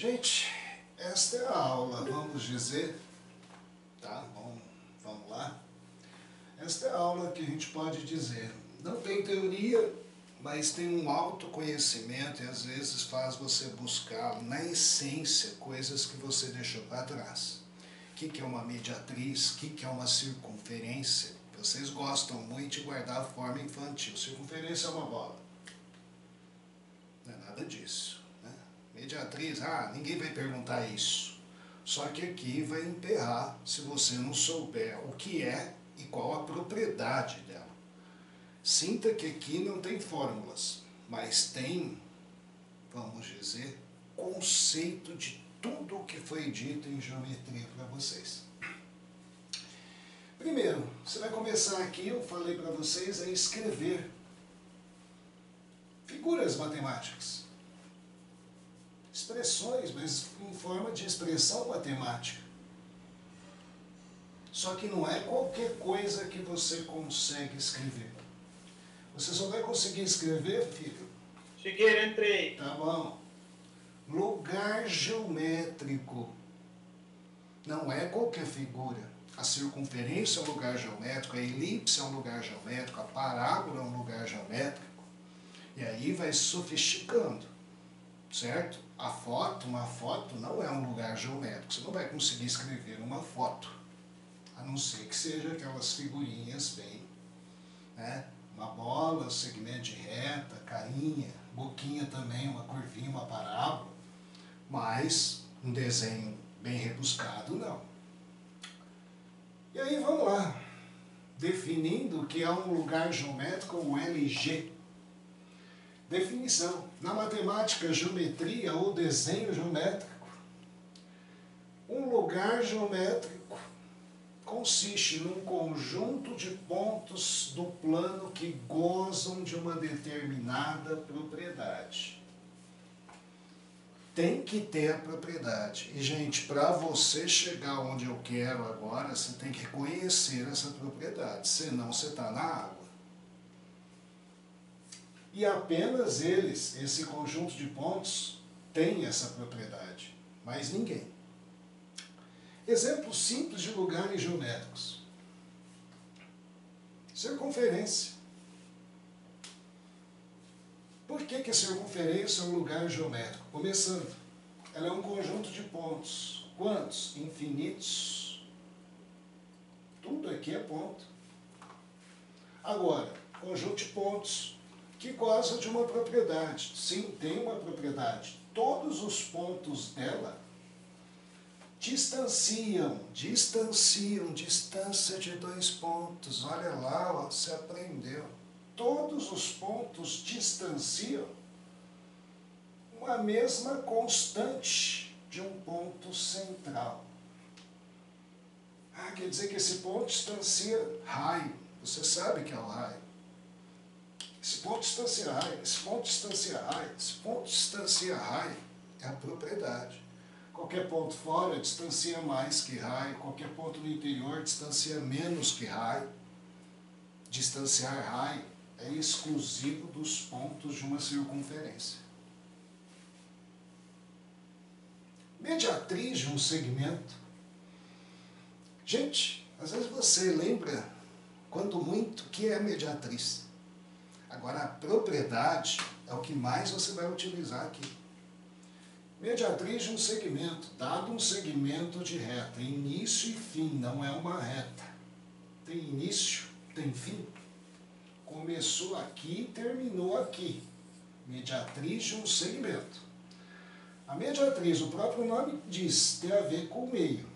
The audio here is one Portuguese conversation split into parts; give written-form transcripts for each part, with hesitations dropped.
Gente, esta é a aula, vamos dizer, tá? Vamos lá. Esta é a aula que a gente pode dizer. Não tem teoria, mas tem um autoconhecimento e às vezes faz você buscar na essência coisas que você deixou para trás. O que é uma mediatriz? O que é uma circunferência? Vocês gostam muito de guardar a forma infantil. Circunferência é uma bola. Não é nada disso. Mediatriz, ninguém vai perguntar isso. Só que aqui vai emperrar se você não souber o que é e qual a propriedade dela. Sinta que aqui não tem fórmulas, mas tem, vamos dizer, conceito de tudo o que foi dito em geometria para vocês. Primeiro, você vai começar aqui, eu falei para vocês, a escrever figuras matemáticas. Expressões, mas em forma de expressão matemática. Só que não é qualquer coisa que você consegue escrever. Você só vai conseguir escrever, filho? Figueira, entrei. Tá bom. Lugar geométrico. Não é qualquer figura. A circunferência é um lugar geométrico, a elipse é um lugar geométrico, a parábola é um lugar geométrico. E aí vai sofisticando, certo? Uma foto não é um lugar geométrico. Você não vai conseguir escrever uma foto, a não ser que seja aquelas figurinhas bem, né? Uma bola, segmento de reta, carinha, boquinha também, uma curvinha, uma parábola, mas um desenho bem rebuscado, não. E aí vamos lá, definindo o que é um lugar geométrico, um LG. Definição. Na matemática, geometria ou desenho geométrico, um lugar geométrico consiste num conjunto de pontos do plano que gozam de uma determinada propriedade. Tem que ter a propriedade. E, gente, para você chegar onde eu quero agora, você tem que conhecer essa propriedade, senão você está na água. E apenas eles, esse conjunto de pontos, tem essa propriedade, mas ninguém. Exemplos simples de lugares geométricos. Circunferência. Por que a circunferência é um lugar geométrico? Começando, ela é um conjunto de pontos. Quantos? Infinitos. Tudo aqui é ponto. Agora, conjunto de pontos que goza de uma propriedade. Sim, tem uma propriedade. Todos os pontos dela distanciam, distância de 2 pontos. Olha lá, você aprendeu. Todos os pontos distanciam uma mesma constante de um ponto central. Quer dizer que esse ponto distancia raio. Você sabe que é o raio. Esse ponto distancia raio, esse ponto distancia raio, esse ponto distancia raio. É a propriedade. Qualquer ponto fora distancia mais que raio, qualquer ponto no interior distancia menos que raio. Distanciar raio é exclusivo dos pontos de uma circunferência. Mediatriz de um segmento. Gente, às vezes você lembra, quando muito, que é mediatriz. Agora, a propriedade é o que mais você vai utilizar aqui. Mediatriz de um segmento, dado um segmento de reta, início e fim, não é uma reta. Tem início, tem fim. Começou aqui e terminou aqui. Mediatriz de um segmento. A mediatriz, o próprio nome diz, tem a ver com o meio.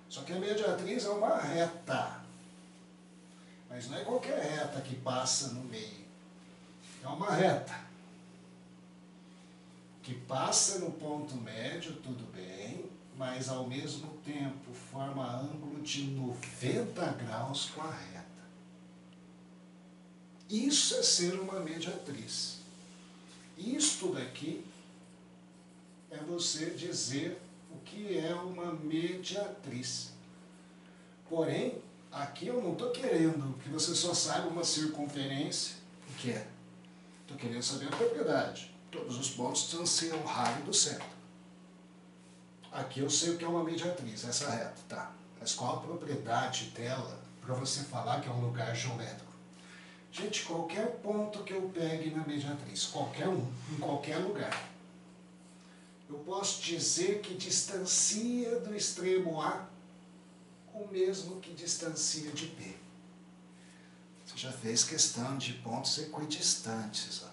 Só que a mediatriz é uma reta. Mas não é qualquer reta que passa no meio. É uma reta que passa no ponto médio, tudo bem, mas ao mesmo tempo forma ângulo de 90 graus com a reta. Isso é ser uma mediatriz. Isto daqui é você dizer o que é uma mediatriz. Porém, aqui eu não estou querendo que você só saiba uma circunferência, o que é? Estou querendo saber a propriedade. Todos os pontos distanciam o raio do centro. Aqui eu sei o que é uma mediatriz, essa reta, tá? Mas qual a propriedade dela para você falar que é um lugar geométrico? Gente, qualquer ponto que eu pegue na mediatriz, qualquer um, em qualquer lugar, eu posso dizer que distancia do extremo A o mesmo que distancia de B. Você já fez questão de pontos equidistantes. Ó.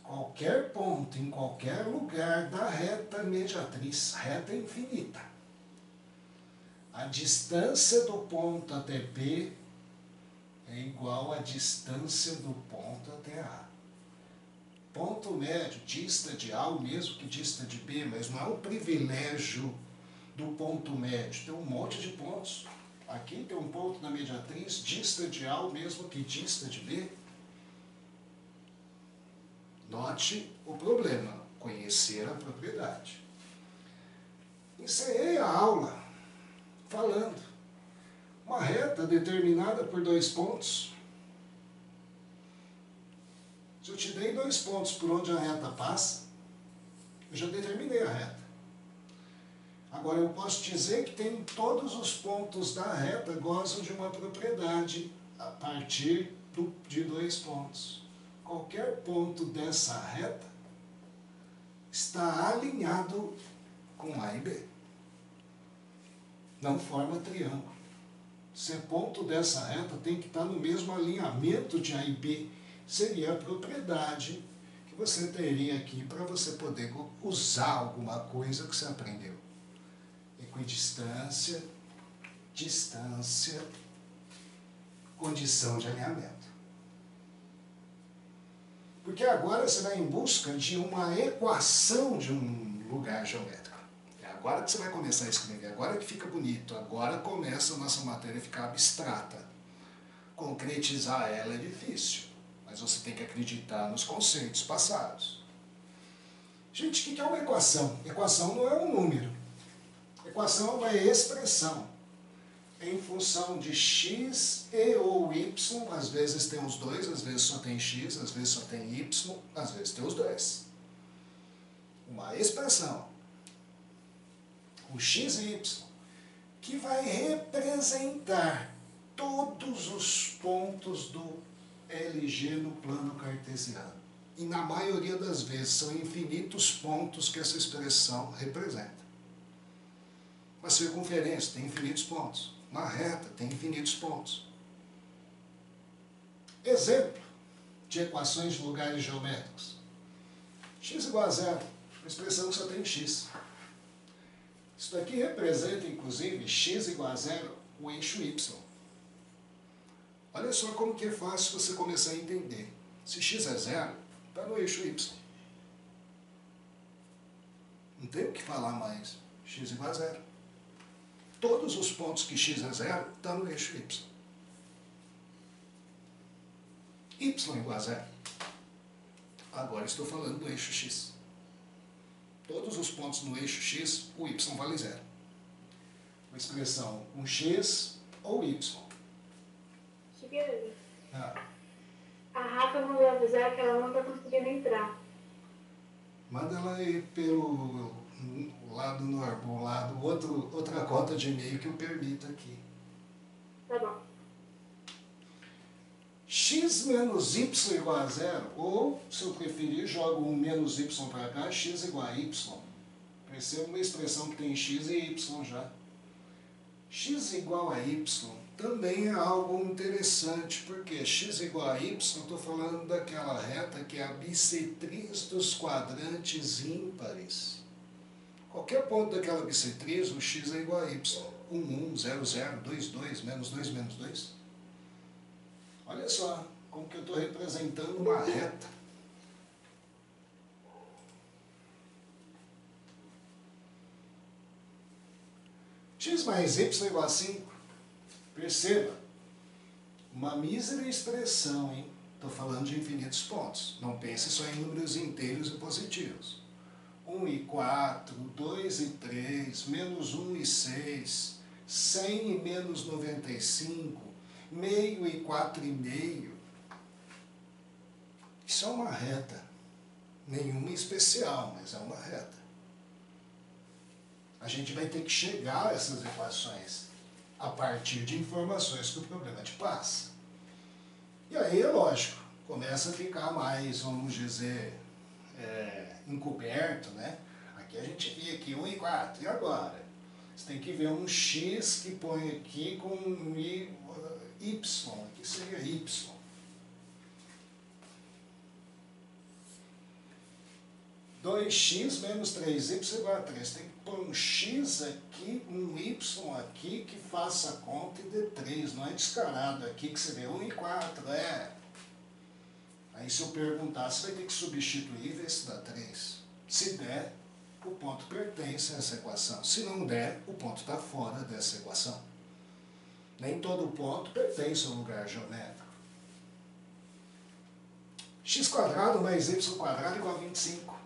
Qualquer ponto, em qualquer lugar da reta mediatriz, reta infinita, a distância do ponto até B é igual à distância do ponto até A. Ponto médio dista de A o mesmo que dista de B, mas não é um privilégio do ponto médio. Tem um monte de pontos. Aqui tem um ponto na mediatriz, dista de A o mesmo que dista de B. Note o problema, conhecer a propriedade. Encerrei a aula falando. Uma reta determinada por 2 pontos. Se eu te dei 2 pontos por onde a reta passa, eu já determinei a reta. Agora eu posso dizer que tem todos os pontos da reta gozam de uma propriedade a partir de 2 pontos. Qualquer ponto dessa reta está alinhado com A e B. Não forma triângulo. Se é ponto dessa reta, tem que estar no mesmo alinhamento de A e B. Seria a propriedade que você teria aqui para você poder usar alguma coisa que você aprendeu. Equidistância, distância, condição de alinhamento. Porque agora você vai em busca de uma equação de um lugar geométrico. É agora que você vai começar a escrever, agora que fica bonito, agora começa a nossa matéria a ficar abstrata. Concretizar ela é difícil, mas você tem que acreditar nos conceitos passados. Gente, o que é uma equação? Equação não é um número. Equação é uma expressão em função de x e ou y, às vezes tem os dois, às vezes só tem x, às vezes só tem y, às vezes tem os dois. Uma expressão, o x e y, que vai representar todos os pontos do LG no plano cartesiano. E na maioria das vezes são infinitos pontos que essa expressão representa. Uma circunferência tem infinitos pontos. Uma reta tem infinitos pontos. Exemplo de equações de lugares geométricos. X igual a zero, uma expressão que só tem x. Isso daqui representa, inclusive, x igual a zero, o eixo y. Olha só como que é fácil você começar a entender. Se x é zero, está no eixo y. Não tem o que falar mais. X igual a zero. Todos os pontos que x é zero estão no eixo y. Y igual a zero. Agora estou falando do eixo x. Todos os pontos no eixo x, o y vale zero. Uma expressão com x ou y. Figueiredo. Ah, A Rafa mandou avisar que ela não está conseguindo entrar. manda ela ir pelo lado normal, outra conta de e-mail que eu permito aqui. Tá bom. X menos y igual a zero, ou, se eu preferir, jogo um menos y para cá, x igual a y. Perceba uma expressão que tem x e y já. X igual a y também é algo interessante, porque x igual a y, estou falando daquela reta que é a bissetriz dos quadrantes ímpares. Qualquer ponto daquela bissetriz, o x é igual a y. 1, 0, 0, 2, 2, menos 2, menos 2. Olha só como que eu estou representando uma reta. X mais y igual a 5. Perceba, uma mísera expressão, hein? Estou falando de infinitos pontos. Não pense só em números inteiros e positivos. 1 e 4, 2 e 3, menos 1 e 6, 100 e menos 95, meio e 4 e meio. Isso é uma reta. Nenhuma especial, mas é uma reta. a gente vai ter que chegar a essas equações a partir de informações que o problema te passa. E aí, é lógico, começa a ficar mais, vamos dizer, encoberto, né? Aqui a gente via aqui 1 e 4, e agora? Você tem que ver um x que põe aqui com um y, aqui seria y. Dois x menos 3y igual a 3. Tem que pôr um x aqui, um y aqui que faça a conta e dê 3. Não é descarado aqui que você vê 1 e 4, Aí se eu perguntar, você vai ter que substituir e ver se dá 3. Se der, o ponto pertence a essa equação. Se não der, o ponto está fora dessa equação. Nem todo ponto pertence ao lugar geométrico. X² mais y² igual a 25.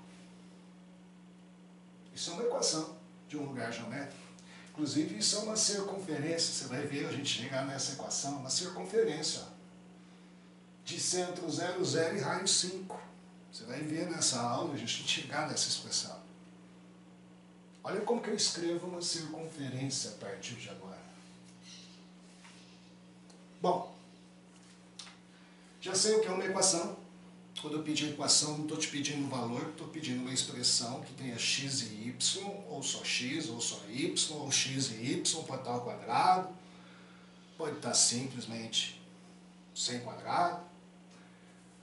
Isso é uma equação de um lugar geométrico. Inclusive, isso é uma circunferência. Você vai ver a gente chegar nessa equação, uma circunferência, de centro 0, 0 e raio 5. Você vai ver nessa aula a gente chegar nessa expressão. Olha como que eu escrevo uma circunferência a partir de agora. Bom, já sei o que é uma equação. Quando eu pedir equação, não estou te pedindo um valor, estou pedindo uma expressão que tenha x e y, ou só x, ou só y, ou x e y, pode estar ao quadrado, pode estar simplesmente sem quadrado.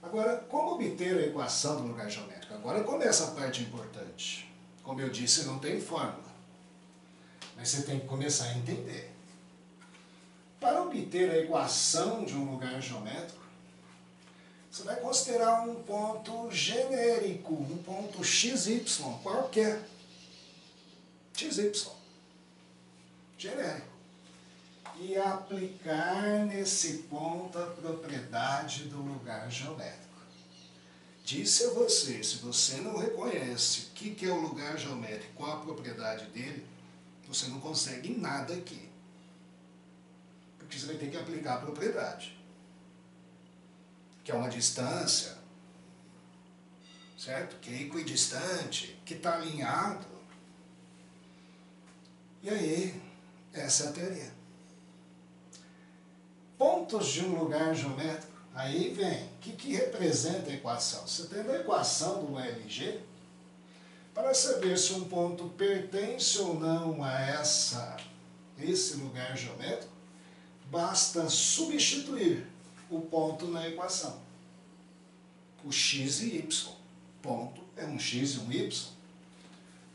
Agora, como obter a equação do lugar geométrico? Agora começa a parte importante. Como eu disse, não tem fórmula, mas você tem que começar a entender. Para obter a equação de um lugar geométrico, você vai considerar um ponto genérico, um ponto XY, qualquer. XY. Genérico. E aplicar nesse ponto a propriedade do lugar geométrico. Disse a você, se você não reconhece o que é o lugar geométrico, qual a propriedade dele, você não consegue nada aqui. Porque você vai ter que aplicar a propriedade. Que é uma distância, certo? Que é equidistante, que está alinhado. E aí, essa é a teoria. Pontos de um lugar geométrico, aí vem, o que representa a equação? Você tem a equação do LG, para saber se um ponto pertence ou não a esse lugar geométrico, basta substituir o ponto na equação. O x e y. Ponto é um x e um y.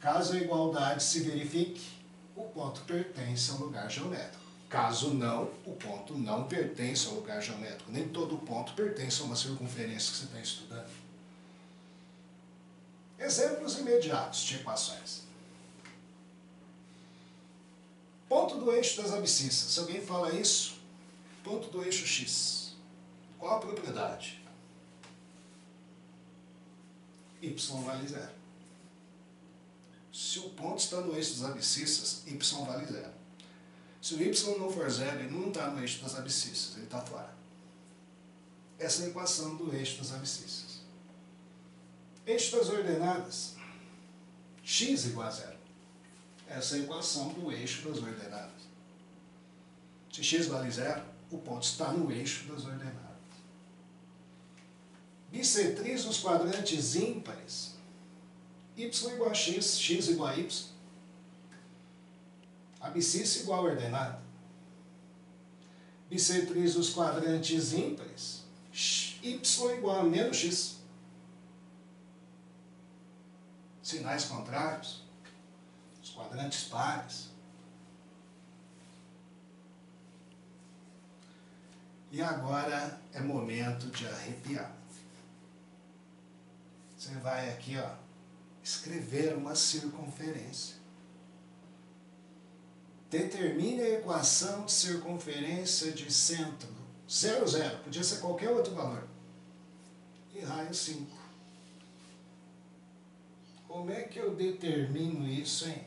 Caso a igualdade se verifique, o ponto pertence ao lugar geométrico. Caso não, o ponto não pertence ao lugar geométrico. Nem todo ponto pertence a uma circunferência que você está estudando. Exemplos imediatos de equações. Ponto do eixo das abscissas. Se alguém fala isso, ponto do eixo x. Qual a propriedade? Y vale 0. Se o ponto está no eixo das abscissas, y vale 0. Se o y não for 0, ele não está no eixo das abscissas, ele está fora. Essa é a equação do eixo das abscissas. Eixo das ordenadas, x igual a 0. Essa é a equação do eixo das ordenadas. Se x vale 0, o ponto está no eixo das ordenadas. Bissetriz nos quadrantes ímpares, y igual a x, x igual a y. Abscissa igual a ordenada. Bissetriz nos quadrantes ímpares, y igual a menos x. Sinais contrários, os quadrantes pares. E agora é momento de arrepiar. Você vai aqui, escrever uma circunferência. Determine a equação de circunferência de centro 0, 0. Podia ser qualquer outro valor. E raio 5. Como é que eu determino isso, hein?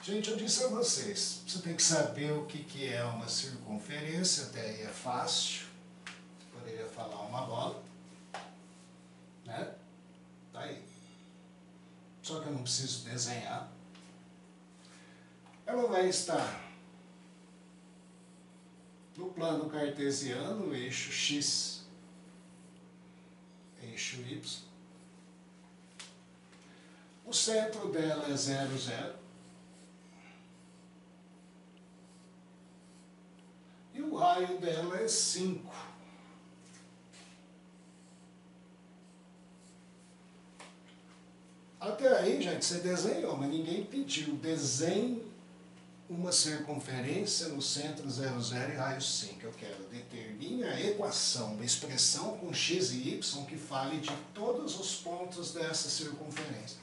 Gente, eu disse a vocês, você tem que saber o que é uma circunferência, até aí é fácil. Poderia falar uma bola, né? Tá aí. só que eu não preciso desenhar. Ela vai estar no plano cartesiano, eixo X, eixo Y. O centro dela é 0, 0. E o raio dela é 5. Até aí, gente, você desenhou, mas ninguém pediu. Desenhe uma circunferência no centro 0, 0 e raio 5. Eu quero determine a equação, uma expressão com x e y que fale de todos os pontos dessa circunferência.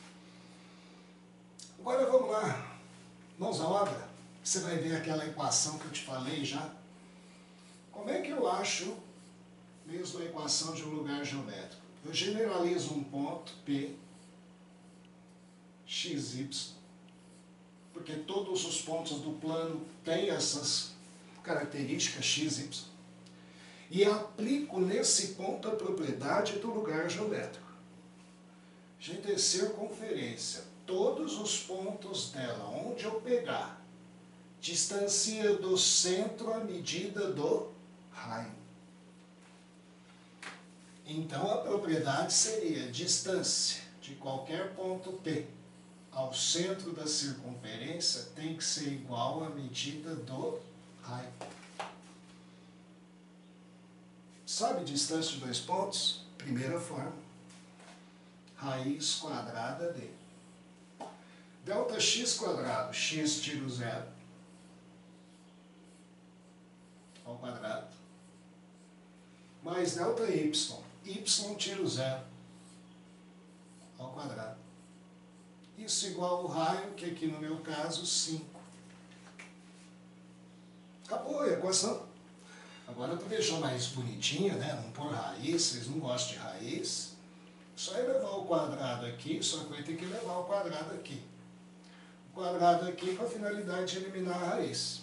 Agora vamos lá, mãos à obra. Você vai ver aquela equação que eu te falei já. Como é que eu acho mesmo a equação de um lugar geométrico? Eu generalizo um ponto P, x, y, porque todos os pontos do plano têm essas características x, y, e aplico nesse ponto a propriedade do lugar geométrico. Gente, é circunferência. Todos os pontos dela, onde eu pegar, distancia do centro a medida do raio. Então a propriedade seria distância de qualquer ponto P ao centro da circunferência tem que ser igual à medida do raio. Sabe distância de dois pontos? Primeira forma. Raiz quadrada de delta x quadrado, x tiro 0 ao quadrado, mais delta y, y tiro 0 ao quadrado. Isso igual ao raio, que aqui no meu caso, 5. Acabou a equação. Agora para deixar mais bonitinha, né? Não pôr raiz, vocês não gostam de raiz. Só levar o quadrado aqui, só que vai ter que levar o quadrado aqui. O quadrado aqui com a finalidade de eliminar a raiz.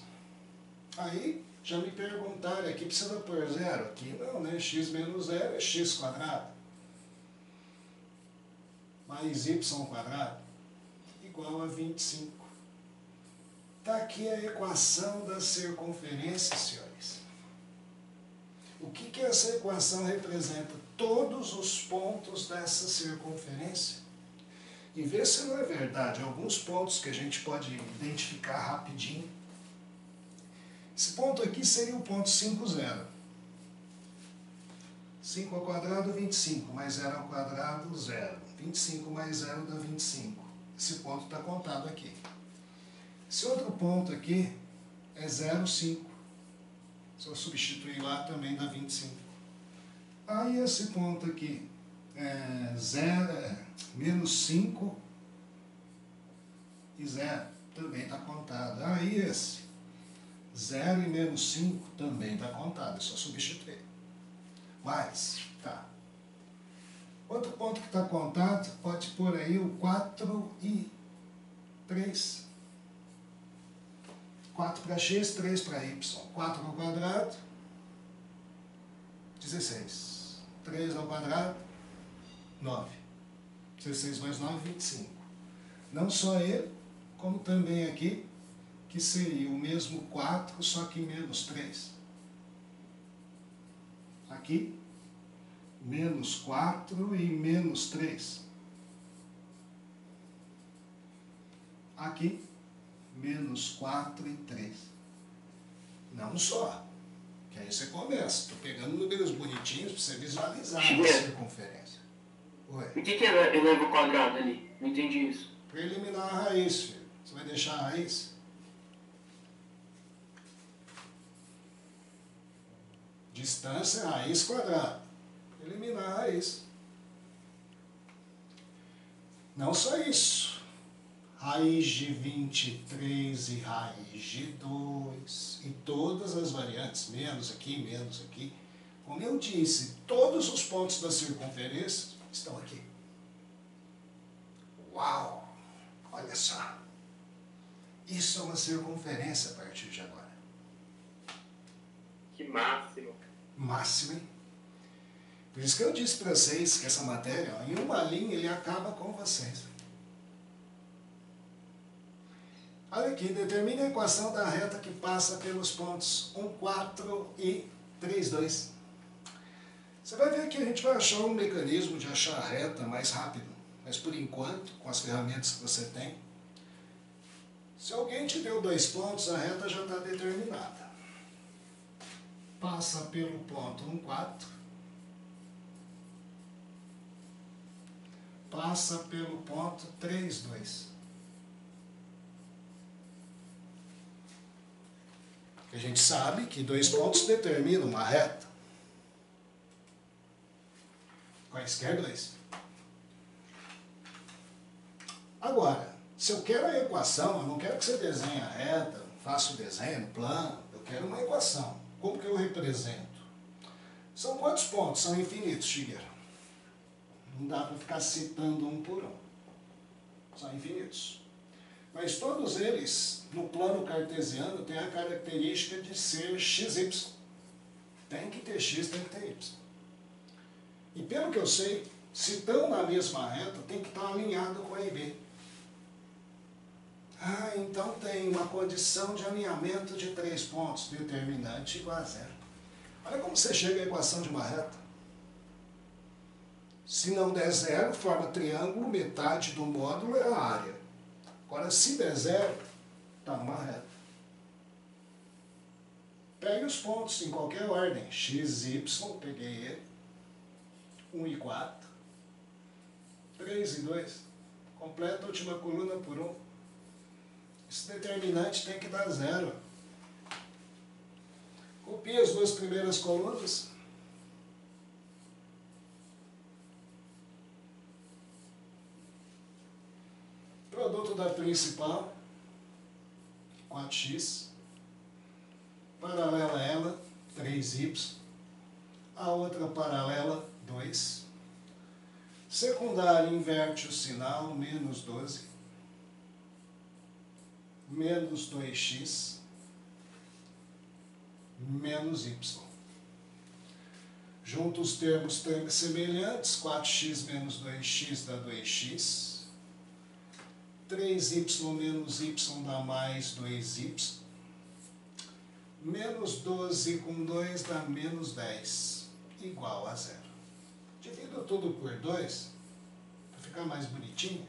Aí, já me perguntaram, aqui precisa pôr 0? Aqui não, né? X menos 0 é x quadrado. Mais y quadrado igual a 25. Está aqui a equação da circunferência, senhores. O que essa equação representa? Todos os pontos dessa circunferência. E vê se não é verdade. Alguns pontos que a gente pode identificar rapidinho. Esse ponto aqui seria o ponto 5, 0. 5 ao quadrado, 25, mais 0 ao quadrado, 0. 25 mais 0 dá 25. Esse ponto está contado aqui. Esse outro ponto aqui é 0, 5. Se eu substituir lá, também dá 25. Aí esse ponto aqui é 0, menos 5 e 0. Também está contado. Aí esse 0 e menos 5 também está contado. É só substituir. Mas, tá. Outro ponto que está contado, pode pôr aí o 4 e 3. 4 para x, 3 para y. 4 ao quadrado, 16. 3 ao quadrado, 9. 16 mais 9, 25. Não só ele, como também aqui, que seria o mesmo 4, só que menos 3. Aqui, menos 4 e menos 3. Aqui, menos 4 e 3. Não só. Que aí você começa. Estou pegando números bonitinhos para você visualizar a circunferência. Oi. O que eleva o quadrado ali? Não entendi isso. Para eliminar a raiz, filho. Você vai deixar a raiz? Distância, raiz quadrada. Eliminar a raiz. Não só isso. Raiz de 23 e raiz de 2. E todas as variantes, menos aqui. Como eu disse, todos os pontos da circunferência estão aqui. Uau! Olha só. Isso é uma circunferência a partir de agora. Que máximo. Máximo, hein? Por isso que eu disse para vocês que essa matéria, ó, em uma linha, ele acaba com vocês. Olha aqui, determine a equação da reta que passa pelos pontos 1, 4 e 3, 2. Você vai ver que a gente vai achar um mecanismo de achar a reta mais rápido. Mas por enquanto, com as ferramentas que você tem, se alguém te deu 2 pontos, a reta já está determinada. Passa pelo ponto 1, 4. Passa pelo ponto 3, 2. A gente sabe que 2 pontos determinam uma reta. Quaisquer 2. Agora, se eu quero a equação, eu não quero que você desenhe a reta, faça o desenho no plano, eu quero uma equação. Como que eu represento? São quantos pontos? São infinitos, Shigeru. Não dá para ficar citando um por um. São infinitos. Mas todos eles, no plano cartesiano, têm a característica de ser XY. Tem que ter X, tem que ter Y. E pelo que eu sei, se estão na mesma reta, tem que estar alinhado com A e B. Ah, então tem uma condição de alinhamento de 3 pontos, determinante igual a 0. Olha como você chega à equação de uma reta. Se não der 0, forma triângulo, metade do módulo é a área. Agora, se der 0, está numa reta. Pegue os pontos em qualquer ordem. X, Y, peguei ele. 1 e 4. 3 e 2. Completa a última coluna por 1. Esse determinante tem que dar 0. Copia as 2 primeiras colunas. Produto da principal, 4x. Paralela a ela, 3y. A outra paralela, 2. Secundária inverte o sinal, menos 12. Menos 2x. Menos y. Junto os termos semelhantes, 4x menos 2x dá 2x. 3y menos y dá mais 2y. Menos 12 com 2 dá menos 10, igual a 0. Divido tudo por 2, para ficar mais bonitinho.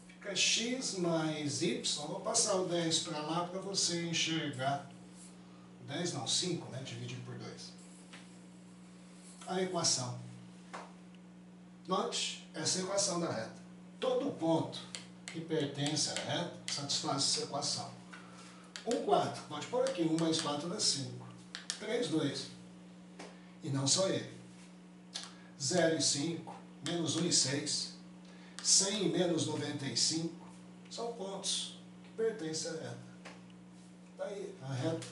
Fica x mais y. Vou passar o 10 para lá para você enxergar. 10 não, 5, né? Dividido por 2. A equação. Note essa equação da reta. Todo ponto que pertence à reta satisfaz essa equação. 1, 4. Pode pôr aqui. 1 mais 4 dá 5. 3, 2. E não só ele. 0 e 5. Menos 1 e 6. 100 e menos 95. São pontos que pertencem à reta. Daí a reta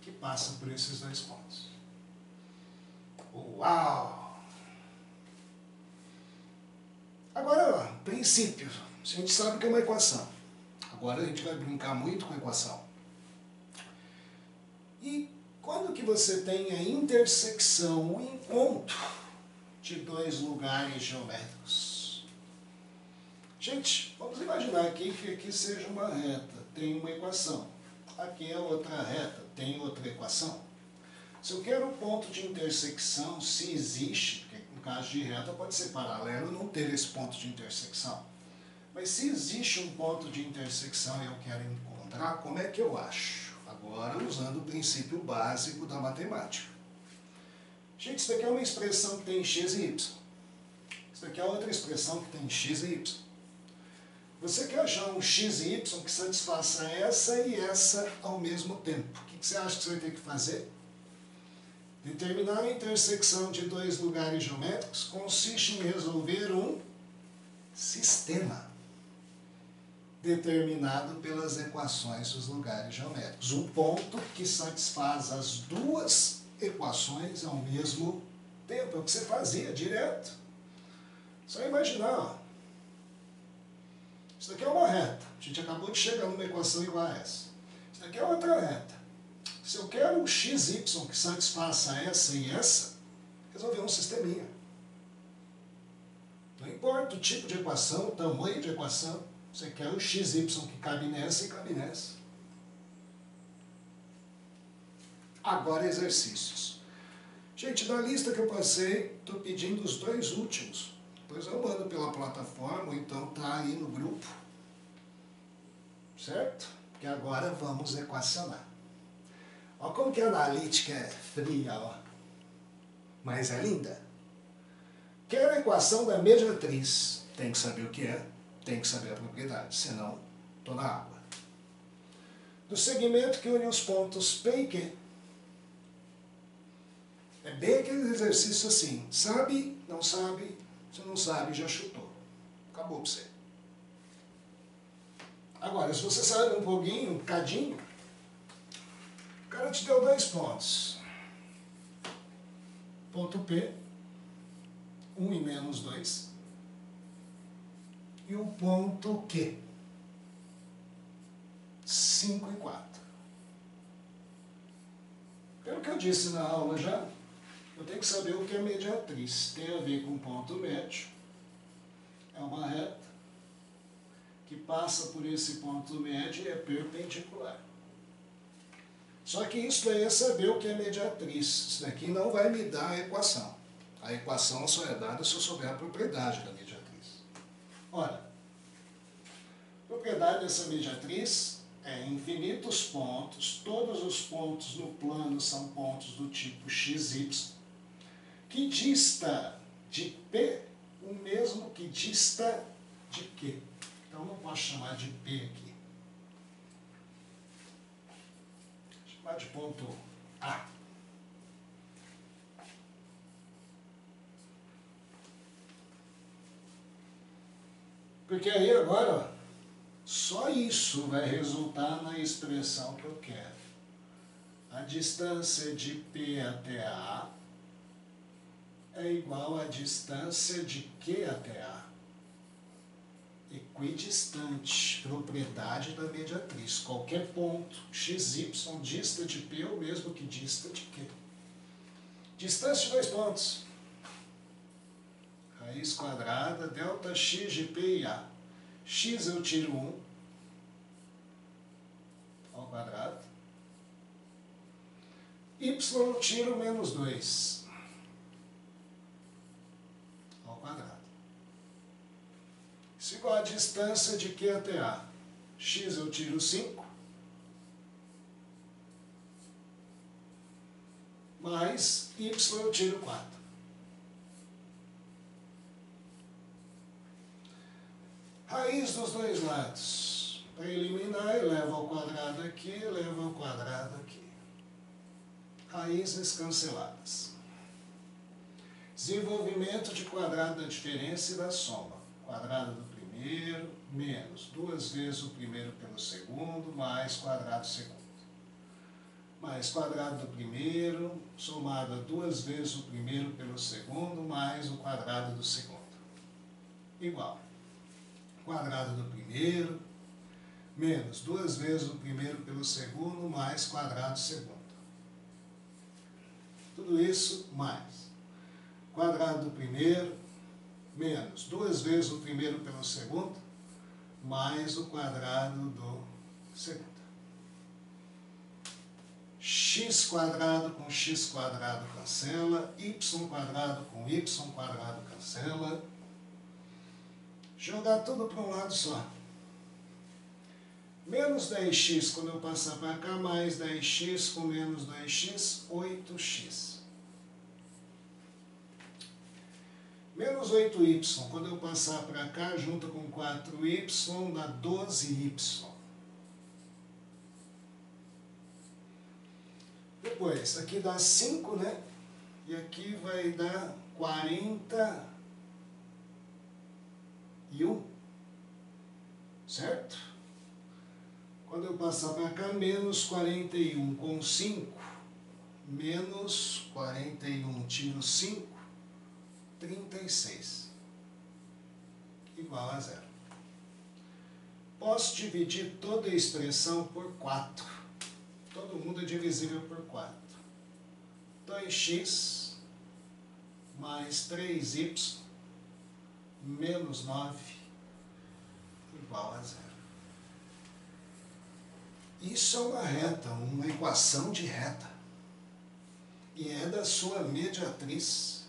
que passa por esses 2 pontos. Uau! Agora, ó, princípio. A gente sabe que é uma equação. Agora a gente vai brincar muito com a equação. E quando que você tem a intersecção, o encontro de 2 lugares geométricos? Gente, vamos imaginar aqui que aqui seja uma reta, tem uma equação. Aqui é outra reta, tem outra equação. Se eu quero um ponto de intersecção, se existe, porque no caso de reta pode ser paralelo e não ter esse ponto de intersecção. Mas se existe um ponto de intersecção e eu quero encontrar, como é que eu acho? Agora usando o princípio básico da matemática. Gente, isso daqui é uma expressão que tem x e y. Isso daqui é outra expressão que tem x e y. Você quer achar um x e y que satisfaça essa e essa ao mesmo tempo. O que você acha que você vai ter que fazer? Determinar a intersecção de 2 lugares geométricos consiste em resolver um sistema determinado pelas equações dos lugares geométricos. Um ponto que satisfaz as 2 equações ao mesmo tempo. É o que você fazia direto. Só imaginar, ó. Isso daqui é uma reta. A gente acabou de chegar numa equação igual a essa. Isso daqui é outra reta. Se eu quero um xy que satisfaça essa e essa, resolver um sisteminha. Não importa o tipo de equação, o tamanho de equação. Você quer o XY que cabe nessa e cabe nessa. Agora exercícios. Gente, da lista que eu passei, estou pedindo os 2 últimos. Depois eu mando pela plataforma, ou então tá aí no grupo. Certo? Porque agora vamos equacionar. Olha como que a analítica é fria, ó. Mas é linda. Quero a equação da mediatriz. Tem que saber o que é, tem que saber a propriedade, senão estou na água. Do segmento que une os pontos P e Q. É bem aquele exercício assim, sabe, não sabe, se não sabe, já chutou. Acabou para você. Agora, se você sabe um pouquinho, um bocadinho, o cara te deu 2 pontos. Ponto P, 1 e menos 2. E o ponto Q, 5 e 4. Pelo que eu disse na aula já, eu tenho que saber o que é mediatriz. Tem a ver com ponto médio. É uma reta que passa por esse ponto médio e é perpendicular. Só que isso daí é saber o que é mediatriz. Isso daqui não vai me dar a equação. A equação só é dada se eu souber a propriedade da mediatriz. Ora, a propriedade dessa mediatriz é infinitos pontos, todos os pontos no plano são pontos do tipo XY, que dista de P o mesmo que dista de Q. Então não posso chamar de P aqui. Vou chamar de ponto A. Porque aí agora, ó, só isso vai resultar na expressão que eu quero. A distância de P até A é igual à distância de Q até A. Equidistante, propriedade da mediatriz. Qualquer ponto XY dista de P ou mesmo que dista de Q. Distância de 2 pontos. Raiz quadrada, delta x de P e A. X eu tiro 1 ao quadrado. Y eu tiro menos 2 ao quadrado. Isso é igual a distância de Q até A. X eu tiro 5 mais Y eu tiro 4. Raiz dos 2 lados. Para eliminar, eleva ao quadrado aqui, eleva ao quadrado aqui. Raízes canceladas. Desenvolvimento de quadrado da diferença e da soma. Quadrado do primeiro, menos 2 vezes o primeiro pelo segundo, mais quadrado do segundo. Mais quadrado do primeiro, somado a 2 vezes o primeiro pelo segundo, mais o quadrado do segundo. Igual. Quadrado do primeiro, menos 2 vezes o primeiro pelo segundo, mais quadrado do segundo. Tudo isso mais quadrado do primeiro, menos 2 vezes o primeiro pelo segundo, mais o quadrado do segundo. X quadrado com x quadrado cancela, y quadrado com y quadrado cancela. Jogar tudo para um lado só. Menos 10x quando eu passar para cá, mais 10x com menos 2x, 8x. Menos 8y, quando eu passar para cá, junto com 4y, dá 12y. Depois, aqui dá 5, né? E aqui vai dar 41. Certo? Quando eu passar para cá, menos 41 com 5, menos 41 tiro 5, 36. Igual a 0. Posso dividir toda a expressão por 4. Todo mundo é divisível por 4. 2x mais 3y menos 9 igual a zero. Isso é uma reta, uma equação de reta. E é da sua mediatriz.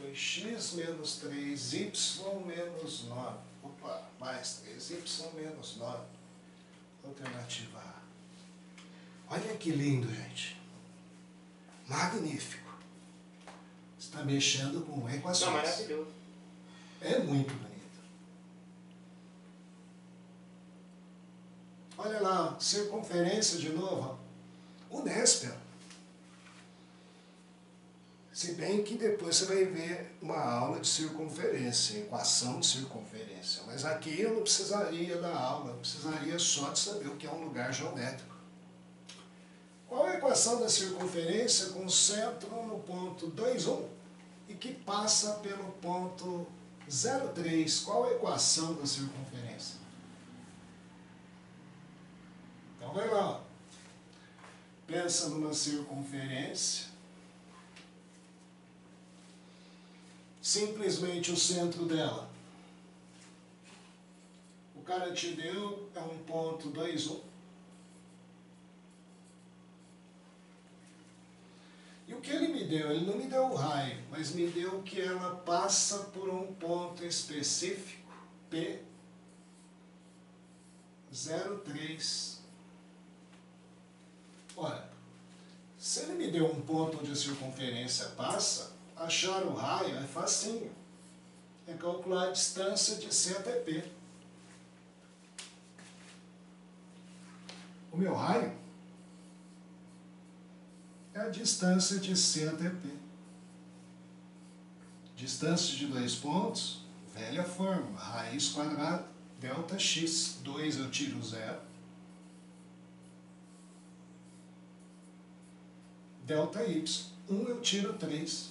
2x menos 3y menos 9. Opa, mais 3y menos 9. Alternativa A. Olha que lindo, gente. Magnífico. Está mexendo com equações. Não, maravilhoso. É muito bonito. Olha lá, circunferência de novo. Ó. O Nespel. Se bem que depois você vai ver uma aula de circunferência, equação de circunferência. Mas aqui eu não precisaria da aula, eu precisaria só de saber o que é um lugar geométrico. Qual é a equação da circunferência com centro no ponto 2, 1 e que passa pelo ponto 0, 3? Qual é a equação da circunferência? Então vai lá. Ó. Pensa numa circunferência. Simplesmente o centro dela. O cara te deu é um ponto 2, 1. E o que ele me deu? Ele não me deu o raio, mas me deu que ela passa por um ponto específico, P 03. Olha, se ele me deu um ponto onde a circunferência passa, achar o raio é facinho. É calcular a distância de C até P. O meu raio é a distância de C até P. Distância de dois pontos, velha fórmula, raiz quadrada, delta x. 2 eu tiro 0. Delta y. 1 eu tiro 3.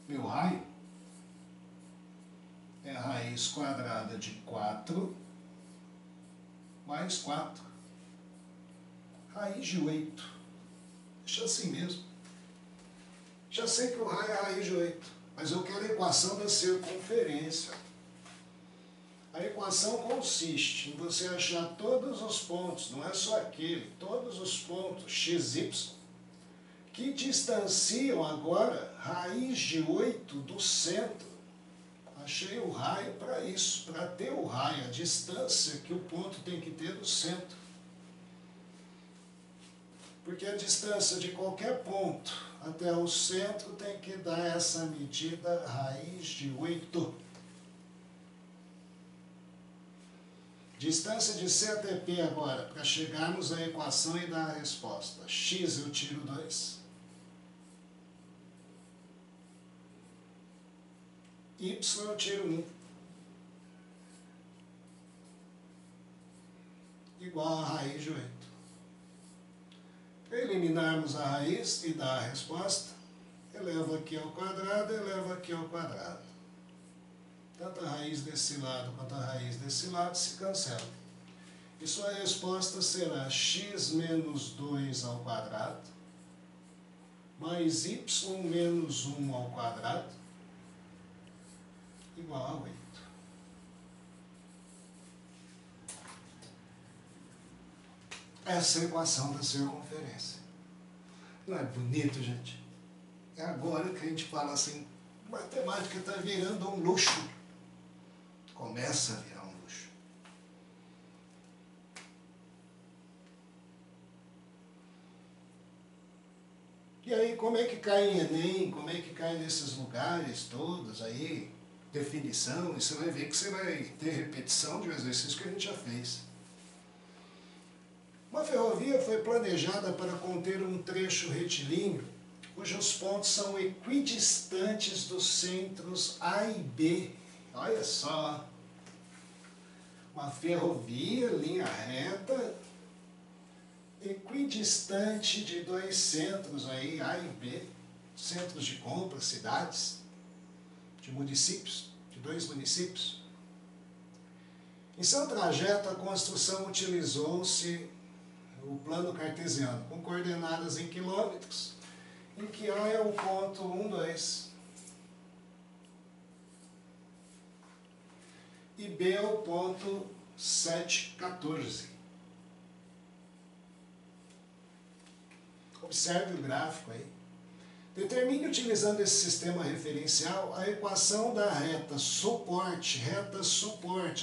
Meu raio é a raiz quadrada de 4 mais 4. Raiz de 8. Deixa assim mesmo. Já sei que o raio é a raiz de 8, mas eu quero a equação da circunferência. A equação consiste em você achar todos os pontos, não é só aquele, todos os pontos x, y, que distanciam agora raiz de 8 do centro. Achei o raio para isso, para ter o raio, a distância que o ponto tem que ter do centro. Porque a distância de qualquer ponto até o centro tem que dar essa medida raiz de 8. Distância de C até P agora, para chegarmos à equação e dar a resposta. X eu tiro 2. Y eu tiro 1. Igual a raiz de 8. Para eliminarmos a raiz e dar a resposta, eleva aqui ao quadrado, eleva aqui ao quadrado. Tanto a raiz desse lado quanto a raiz desse lado se cancelam. E sua resposta será x menos 2 ao quadrado, mais y menos 1 ao quadrado, igual a 8. Essa é a equação da circunferência. Não é bonito, gente? É agora que a gente fala assim, matemática está virando um luxo. Começa a virar um luxo. E aí, como é que cai em Enem? Como é que cai nesses lugares todos aí? Definição, e você vai ver que você vai ter repetição de um exercício que a gente já fez. Uma ferrovia foi planejada para conter um trecho retilíneo cujos pontos são equidistantes dos centros A e B. Olha só, uma ferrovia, linha reta, equidistante de dois centros aí, A e B, centros de compra, cidades, de municípios, de dois municípios. Em seu trajeto, a construção utilizou-se o plano cartesiano, com coordenadas em quilômetros, em que A é o ponto 1, 2. B é o ponto 714. Observe o gráfico aí. Determine, utilizando esse sistema referencial, a equação da reta suporte,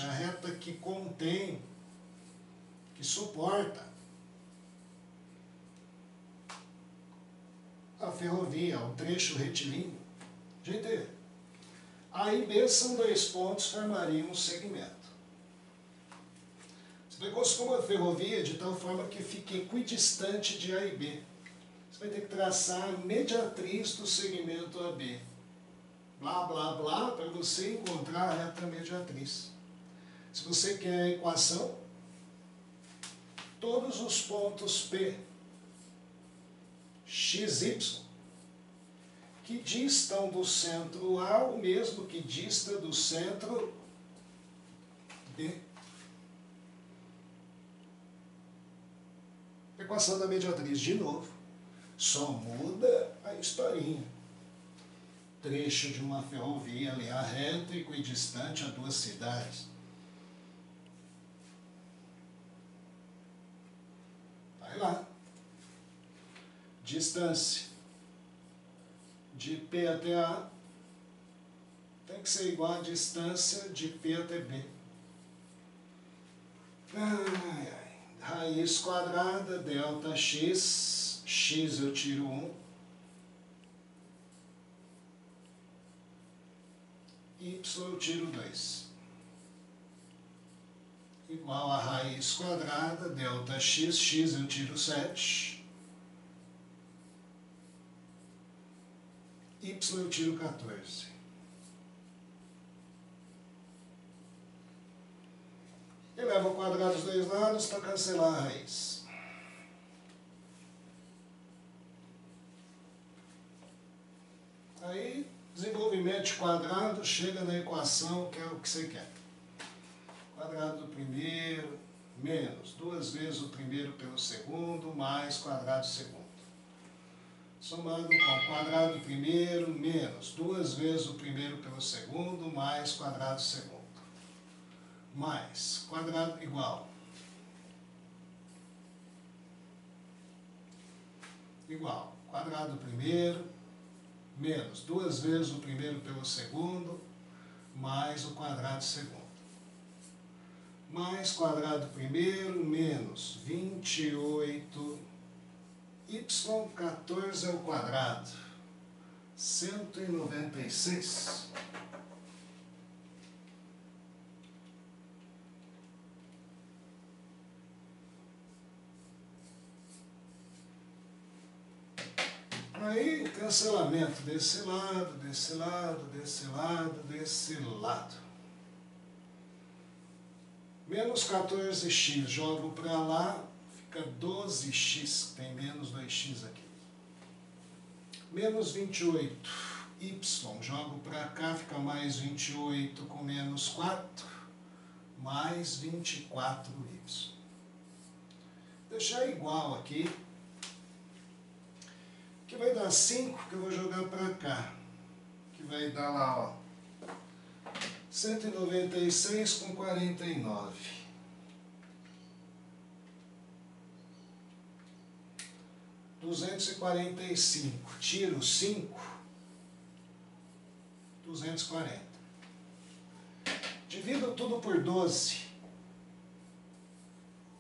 a reta que contém, que suporta a ferrovia, o trecho retilíneo. Gente, A e B são dois pontos, formariam um segmento. Você construa a ferrovia de tal forma que fique equidistante de A e B. Você vai ter que traçar a mediatriz do segmento AB. Blá, blá, blá, para você encontrar a reta mediatriz. Se você quer a equação, todos os pontos P, X, Y, que distam do centro A, o mesmo que dista do centro B. Equação da mediatriz, de novo. Só muda a historinha. Trecho de uma ferrovia ali a reta equidistante a duas cidades. Vai lá. Distância de P até A tem que ser igual à distância de P até B. Ai, ai. Raiz quadrada, delta x, x eu tiro 1, y eu tiro 2. Igual a raiz quadrada, delta x, x eu tiro 7, y eu tiro 14. Eleva ao quadrado dos dois lados para cancelar a raiz. Aí, desenvolvimento de quadrado chega na equação que é o que você quer. Quadrado do primeiro menos 2 vezes o primeiro pelo segundo mais quadrado do segundo. Somando com quadrado do primeiro menos 2 vezes o primeiro pelo segundo mais quadrado do segundo. Mais quadrado igual quadrado do primeiro menos 2 vezes o primeiro pelo segundo mais o quadrado do segundo, mais quadrado do primeiro menos 28 y14 ao quadrado 196. Aí, cancelamento desse lado, desse lado, desse lado, desse lado. Menos 14x, jogo para lá, fica 12x, tem menos 2x aqui. Menos 28y, jogo para cá, fica mais 28 com menos 4, mais 24y. Deixar igual aqui. Que vai dar 5, que eu vou jogar para cá. Que vai dar lá, ó, 196 com 49. 245. Tiro 5. 240. Divido tudo por 12.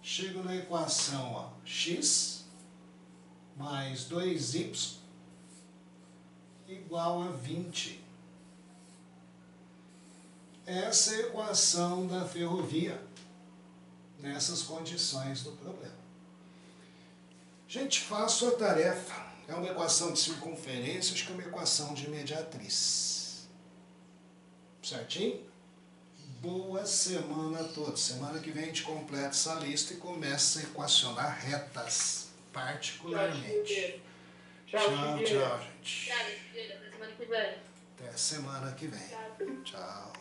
Chego na equação, ó, x mais 2y igual a 20. Essa é a equação da ferrovia nessas condições do problema. Gente, faço a tarefa. É uma equação de circunferência, acho que é uma equação de mediatriz. Certinho? Boa semana a todos. Semana que vem a gente completa essa lista e começa a equacionar retas. Particularmente. Tchau, gente. Até semana que vem. Até semana que vem. Tchau. Tchau.